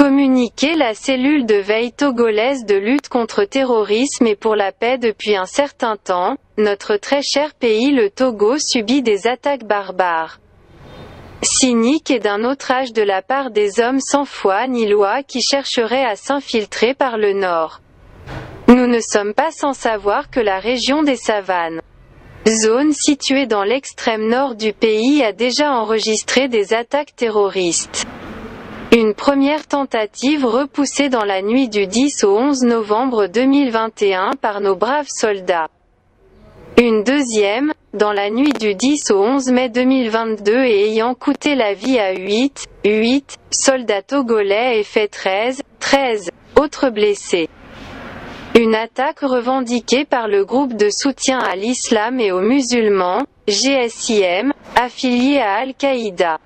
Communiqué. La cellule de veille togolaise de lutte contre terrorisme et pour la paix. Depuis un certain temps, notre très cher pays le Togo subit des attaques barbares, cyniques et d'un autre âge de la part des hommes sans foi ni loi qui chercheraient à s'infiltrer par le nord. Nous ne sommes pas sans savoir que la région des Savanes, zone située dans l'extrême nord du pays, a déjà enregistré des attaques terroristes. Une première tentative repoussée dans la nuit du 10 au 11 novembre 2021 par nos braves soldats. Une deuxième, dans la nuit du 10 au 11 mai 2022 et ayant coûté la vie à 8 soldats togolais et fait 13 autres blessés. Une attaque revendiquée par le groupe de soutien à l'islam et aux musulmans, GSIM, affilié à Al-Qaïda.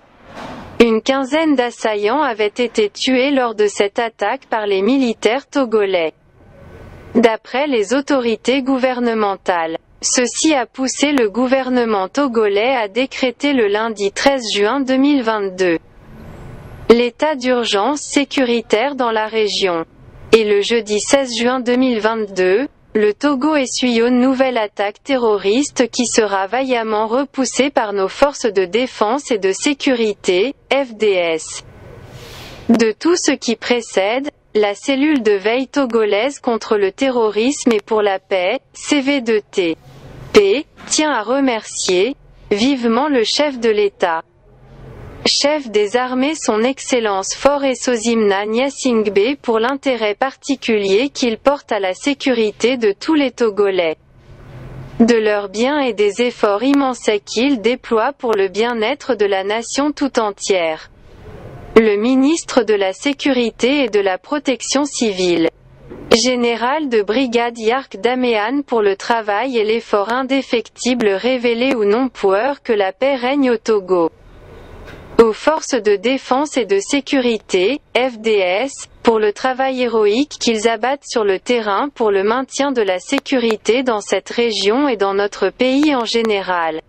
Une quinzaine d'assaillants avaient été tués lors de cette attaque par les militaires togolais. D'après les autorités gouvernementales, ceci a poussé le gouvernement togolais à décréter le lundi 13 juin 2022 l'état d'urgence sécuritaire dans la région. Et le jeudi 16 juin 2022, le Togo essuie une nouvelle attaque terroriste qui sera vaillamment repoussée par nos forces de défense et de sécurité, FDS. De tout ce qui précède, la cellule de veille togolaise contre le terrorisme et pour la paix, CV2T, tient à remercier vivement le chef de l'État, chef des armées, son Excellence Faure Sozimna Gnassingbé, pour l'intérêt particulier qu'il porte à la sécurité de tous les Togolais, de leurs biens et des efforts immenses qu'il déploie pour le bien-être de la nation tout entière. Le ministre de la Sécurité et de la Protection civile, général de brigade Yark Daméane, pour le travail et l'effort indéfectible révélé ou non pour que la paix règne au Togo. Aux forces de défense et de sécurité, FDS, pour le travail héroïque qu'ils abattent sur le terrain pour le maintien de la sécurité dans cette région et dans notre pays en général.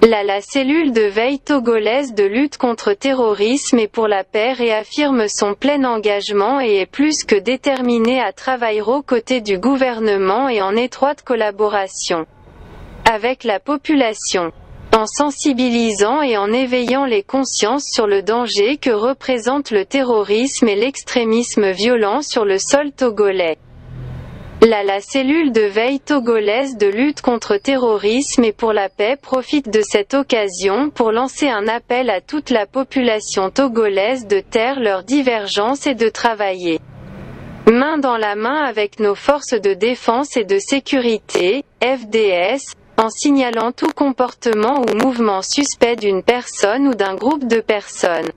La cellule de veille togolaise de lutte contre terrorisme et pour la paix réaffirme son plein engagement et est plus que déterminée à travailler aux côtés du gouvernement et en étroite collaboration avec la population, en sensibilisant et en éveillant les consciences sur le danger que représentent le terrorisme et l'extrémisme violent sur le sol togolais. La cellule de veille togolaise de lutte contre terrorisme et pour la paix profite de cette occasion pour lancer un appel à toute la population togolaise de taire leurs divergences et de travailler main dans la main avec nos forces de défense et de sécurité, FDS, en signalant tout comportement ou mouvement suspect d'une personne ou d'un groupe de personnes.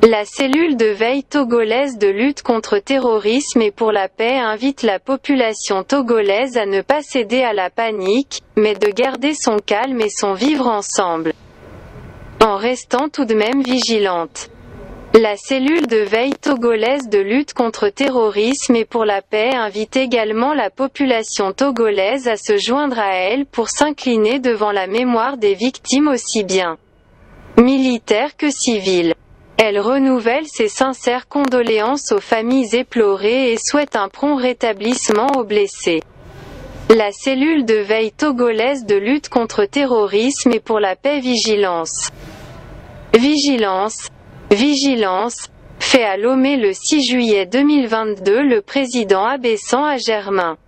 La cellule de veille togolaise de lutte contre terrorisme et pour la paix invite la population togolaise à ne pas céder à la panique, mais de garder son calme et son vivre ensemble, en restant tout de même vigilante. La cellule de veille togolaise de lutte contre terrorisme et pour la paix invite également la population togolaise à se joindre à elle pour s'incliner devant la mémoire des victimes aussi bien militaires que civiles. Elle renouvelle ses sincères condoléances aux familles éplorées et souhaite un prompt rétablissement aux blessés. La cellule de veille togolaise de lutte contre terrorisme et pour la paix vigilance. Vigilance, fait à Lomé le 6 juillet 2022 le président abaissant à Germain.